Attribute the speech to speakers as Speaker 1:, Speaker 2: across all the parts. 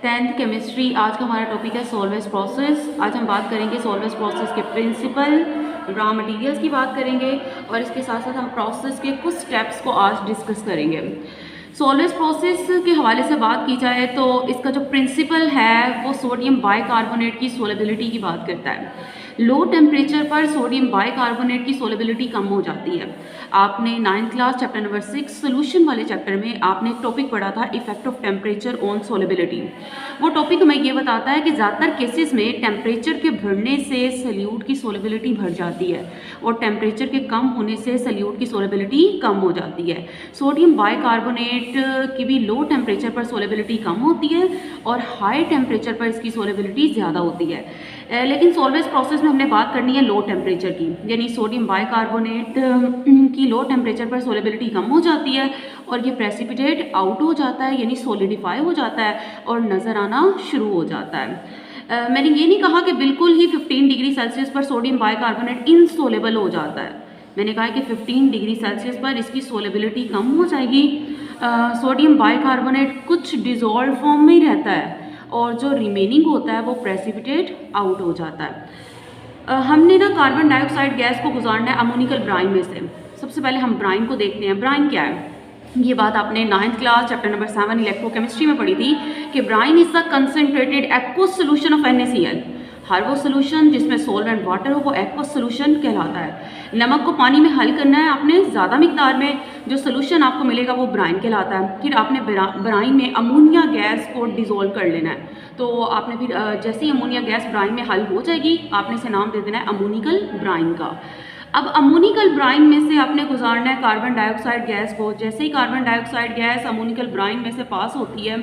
Speaker 1: Tenth chemistry. आज का हमारा टॉपिक है सॉल्वेज प्रोसेस। आज हम बात करेंगे सॉल्वेज प्रोसेस के प्रिंसिपल, रॉ मटेरियल्स की बात करेंगे और इसके साथ साथ हम प्रोसेस के कुछ स्टेप्स को आज डिस्कस करेंगे। सॉल्वेज प्रोसेस के हवाले से बात की जाए तो इसका जो प्रिंसिपल है वो सोडियम बाइकार्बोनेट की सोलेबिलिटी की बात करता है। लो टेम्परेचर पर सोडियम बाइकार्बोनेट की सोलेबिलिटी कम हो जाती है। आपने 9th class chapter number 6 solution वाले चैप्टर में आपने एक टॉपिक पढ़ा था effect of temperature on solubility. वो टॉपिक हमें ये बताता है कि ज़्यादातर केसेस में टेम्परेचर के बढ़ने से सल्यूट की सोलेबिलिटी बढ़ जाती है और टेम्परेचर के कम होने से सल्यूट की सोलेबिलिटी कम हो जाती है। सोडियम बाइकार्बोनेट की भी लो टेम्परेचर पर सोलेबिलिटी कम होती है और हाई टेम्परेचर पर इसकी सोलेबिलिटी ज़्यादा होती है। लेकिन सॉल्वेज प्रोसेस में हमने बात करनी है लो टेम्परेचर की, यानी सोडियम बाइकार्बोनेट की लो टेम्परेचर पर सोलेबिलिटी कम हो जाती है और ये प्रेसिपिटेट आउट हो जाता है, यानी सॉलिडिफाई हो जाता है और नज़र आना शुरू हो जाता है। मैंने ये नहीं कहा कि बिल्कुल ही 15 डिग्री सेल्सियस पर सोडियम बाइकार्बोनेट इनसोलेबल हो जाता है। मैंने कहा कि 15 डिग्री सेल्सियस पर इसकी सोलेबिलिटी कम हो जाएगी। सोडियम बाइकार्बोनेट कुछ डिज़ोल्व फॉर्म में ही रहता है और जो रिमेनिंग होता है वो प्रेसिपिटेट आउट हो जाता है। हमने ना कार्बन डाइऑक्साइड गैस को गुजारना है अमोनिकल ब्राइन में से। सबसे पहले हम ब्राइन को देखते हैं। ब्राइन क्या है? ये बात आपने 9th class chapter number 7 electrochemistry में पढ़ी थी कि brine is the concentrated aqueous solution of NaCl। हर वो सोल्यूशन जिसमें सॉल्वेंट वाटर हो वो एक्वस सोल्यूशन कहलाता है। नमक को पानी में हल करना है आपने ज़्यादा मिकदार में, जो सोल्यूशन आपको मिलेगा वो ब्राइन कहलाता है। फिर आपने ब्राइन में अमोनिया गैस को डिज़ोल्व कर लेना है। तो आपने फिर जैसे ही अमोनिया गैस ब्राइन में हल हो जाएगी आपने इसे नाम दे देना है अमोनिकल ब्राइन का। अब अमोनिकल ब्राइन में से आपने गुजारना है कार्बन डाइऑक्साइड गैस को। जैसे ही carbon dioxide gas ammoniacal brine में से पास होती है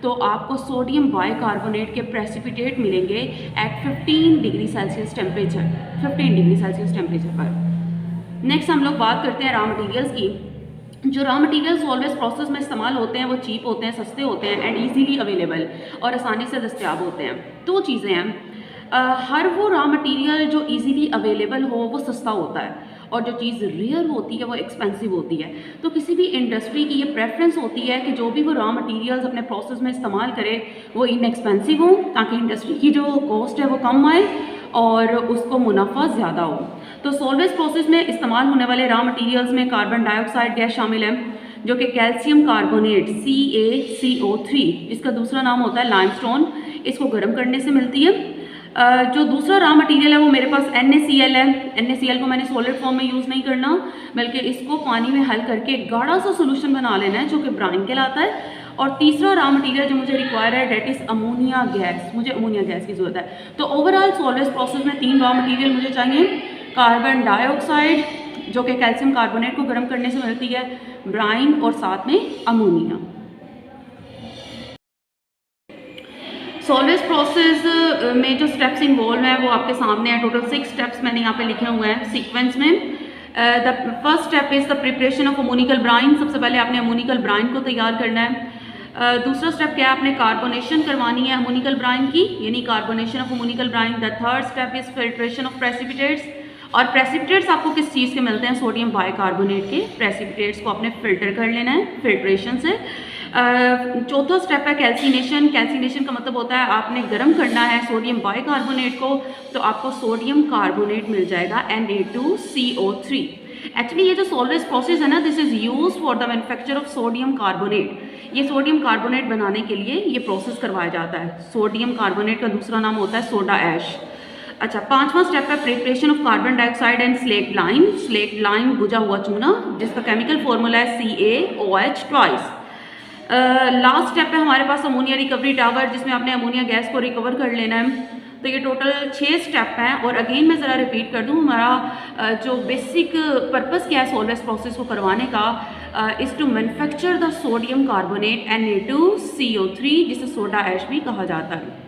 Speaker 1: तो आपको सोडियम बाइकार्बोनेट के प्रेसिपिटेट मिलेंगे at 15 degree Celsius temperature, 15 degree Celsius temperature पर। नेक्स्ट हम लोग बात करते हैं रॉ मटेरियल्स की। जो रॉ मटेरियल सॉल्वेज प्रोसेस में इस्तेमाल होते हैं वो चीप होते हैं, सस्ते होते हैं एंड ईजीली अवेलेबल और आसानी से दस्तयाब होते हैं। दो चीज़ें हैं, हर वो रॉ मटेरियल जो इजीली अवेलेबल हो वो सस्ता होता है और जो चीज़ रेयर होती है वो एक्सपेंसिव होती है। तो किसी भी इंडस्ट्री की ये प्रेफरेंस होती है कि जो भी वो रॉ मटेरियल्स अपने प्रोसेस में इस्तेमाल करे वो इनएक्सपेंसिव हो, ताकि इंडस्ट्री की जो कॉस्ट है वो कम आए और उसको मुनाफा ज़्यादा हो। तो सॉल्वेज प्रोसेस में इस्तेमाल होने वाले रॉ मटेरियल्स में कार्बन डाइऑक्साइड गैस शामिल है, जो कि कैल्शियम कार्बोनेट CaCO3, इसका दूसरा नाम होता है लाइमस्टोन, इसको गर्म करने से मिलती है। जो दूसरा रॉ मटेरियल है वो मेरे पास NaCl है। NaCl को मैंने सॉलिड फॉर्म में यूज़ नहीं करना, बल्कि इसको पानी में हल करके गाढ़ा सा सोल्यूशन बना लेना है जो कि ब्राइन कहलाता है। और तीसरा रॉ मटेरियल जो मुझे रिक्वायर है डेट इज़ अमोनिया गैस, मुझे अमोनिया गैस की ज़रूरत है। तो ओवरऑल सॉल्वेज प्रोसेस में 3 रॉ मटेरियल मुझे चाहिए। कार्बन डाइऑक्साइड जो कि कैल्शियम कार्बोनेट को गर्म करने से मिलती है, ब्राइन और साथ में अमोनिया। सॉल्वेज प्रोसेस में जो स्टेप्स इन्वॉल्व हैं वो आपके सामने है। टोटल 6 स्टेप्स मैंने यहाँ पे लिखे हुए हैं सीक्वेंस में। The first step is the preparation of ammoniacal brine. सबसे पहले आपने अमोनिकल ब्राइन को तैयार करना है। दूसरा स्टेप क्या है, आपने कार्बोनेशन करवानी है अमोनिकल ब्राइन की, यानी carbonation of ammoniacal brine. The third step is filtration of precipitates. और प्रेसिपिटेट्स आपको किस चीज़ के मिलते हैं? सोडियम बाइकार्बोनेट के। प्रेसिपिटेट्स को आपने फिल्टर कर लेना है फिल्ट्रेशन से। चौथा स्टेप है कैल्सिनेशन। कैल्सिनेशन का मतलब होता है आपने गर्म करना है सोडियम बाइकार्बोनेट को, तो आपको सोडियम कार्बोनेट मिल जाएगा Na2CO3। एक्चुअली ये जो सॉल्वेज प्रोसेस है ना, this is use for the manufacture of sodium carbonate. ये सोडियम कार्बोनेट बनाने के लिए ये प्रोसेस करवाया जाता है। सोडियम कार्बोनेट का दूसरा नाम होता है सोडा ऐश। अच्छा, पांचवा स्टेप है preparation of carbon dioxide and slate lime. Slate lime बुझा हुआ चूना, जिसका केमिकल फॉर्मूला है CaOH ट्वाइस। लास्ट स्टेप है हमारे पास अमोनिया रिकवरी टावर, जिसमें आपने अमोनिया गैस को रिकवर कर लेना है। तो ये टोटल 6 स्टेप हैं। और अगेन मैं ज़रा रिपीट कर दूँ, हमारा जो बेसिक पर्पस क्या है सॉल्वेज प्रोसेस को करवाने का, is to manufacture the sodium carbonate Na2CO3, जिसे सोडा ऐश भी कहा जाता है।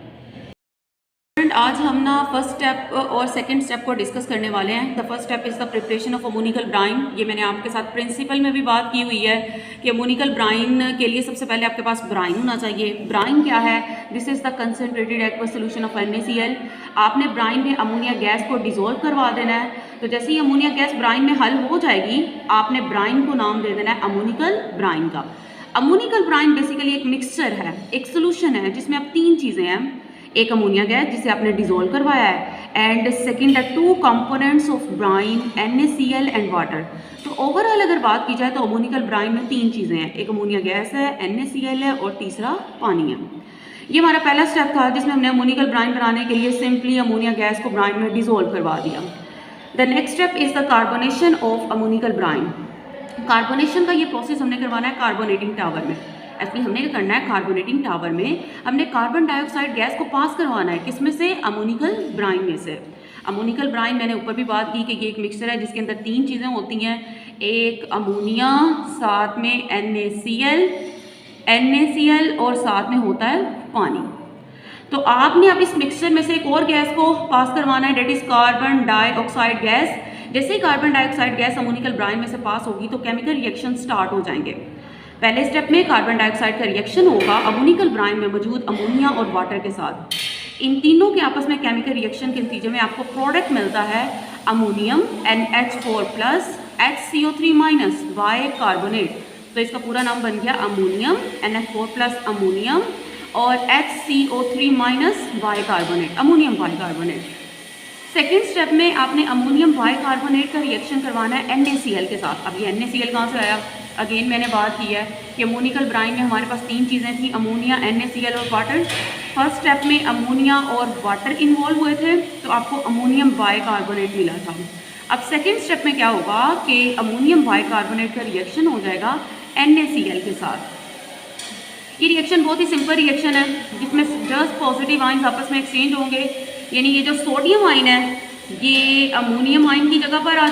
Speaker 1: आज हम ना फर्स्ट स्टेप और सेकंड स्टेप को डिस्कस करने वाले हैं। The first step is the preparation of ammoniacal brine. ये मैंने आपके साथ प्रिंसिपल में भी बात की हुई है कि अमोनिकल ब्राइन के लिए सबसे पहले आपके पास ब्राइन होना चाहिए। ब्राइन क्या है? This is the concentrated aqueous solution of NaCl। आपने ब्राइन में अमोनिया गैस को डिज़ोल्व करवा देना है। तो जैसे ही अमोनिया गैस ब्राइन में हल हो जाएगी, आपने ब्राइन को नाम दे देना है अमोनिकल ब्राइन का। अमोनिकल ब्राइन बेसिकली एक मिक्सचर है, एक सोल्यूशन है जिसमें अब तीन चीज़ें हैं। एक अमोनिया गैस जिसे आपने डिजोल्व करवाया है, एंड सेकंड है two components of Bryan NaCl and water. तो ओवरऑल अगर बात की जाए तो अमोनिकल ब्राइन में तीन चीज़ें हैं, एक अमोनिया गैस है, NaCl है और तीसरा पानी है। ये हमारा पहला स्टेप था जिसमें हमने अमोनिकल ब्राइन बनाने के लिए सिंपली अमोनिया गैस को ब्राइन में डिजोल्व करवा दिया। The next step is the carbonation of ammoniacal brine. Carbonation का ये प्रोसेस हमने करवाना है कार्बोनेटिंग टावर में। एक्चुअली हमने क्या करना है, कार्बोनेटिंग टावर में हमने कार्बन डाइऑक्साइड गैस को पास करवाना है, किसमें से, अमोनिकल ब्राइन में से। अमोनिकल ब्राइन मैंने ऊपर भी बात की कि ये एक मिक्सचर है जिसके अंदर तीन चीज़ें होती हैं, एक अमोनिया, साथ में NaCl और साथ में होता है पानी। तो आपने अब इस मिक्सचर में से एक और गैस को पास करवाना है, that is carbon dioxide gas. जैसे ही carbon dioxide gas ammoniacal brine में से पास होगी तो केमिकल रिएक्शन स्टार्ट हो जाएंगे। पहले स्टेप में कार्बन डाइऑक्साइड का रिएक्शन होगा अमोनिकल ब्राइन में मौजूद अमोनिया और वाटर के साथ। इन तीनों के आपस में केमिकल रिएक्शन के नतीजे में आपको प्रोडक्ट मिलता है ammonium NH4+ HCO3- Y carbonate. तो इसका पूरा नाम बन गया अमोनियम, NH4+ अमोनियम और HCO3- bicarbonate, ammonium bicarbonate. Second step में आपने अमोनियम वाई कार्बोनेट का रिएक्शन करवाना है NaCl के साथ। अब ये NaCl कहाँ से आया, अगेन मैंने बात की है कि अमोनिकल ब्राइन में हमारे पास तीन चीज़ें थी, अमोनिया, NaCl और वाटर। फर्स्ट स्टेप में अमोनिया और वाटर इन्वॉल्व हुए थे तो आपको अमोनियम वाई कार्बोनेट मिला था। अब सेकेंड स्टेप में क्या होगा कि अमोनियम वाई कार्बोनेट का रिएक्शन हो जाएगा NaCl के साथ। ये रिएक्शन बहुत ही सिंपल रिएक्शन है जिसमें जस्ट पॉजिटिव आइंस आपस में एक्सचेंज होंगे, यानी ये जो सोडियम आइन है ये अमोनियम आइन की जगह पर आ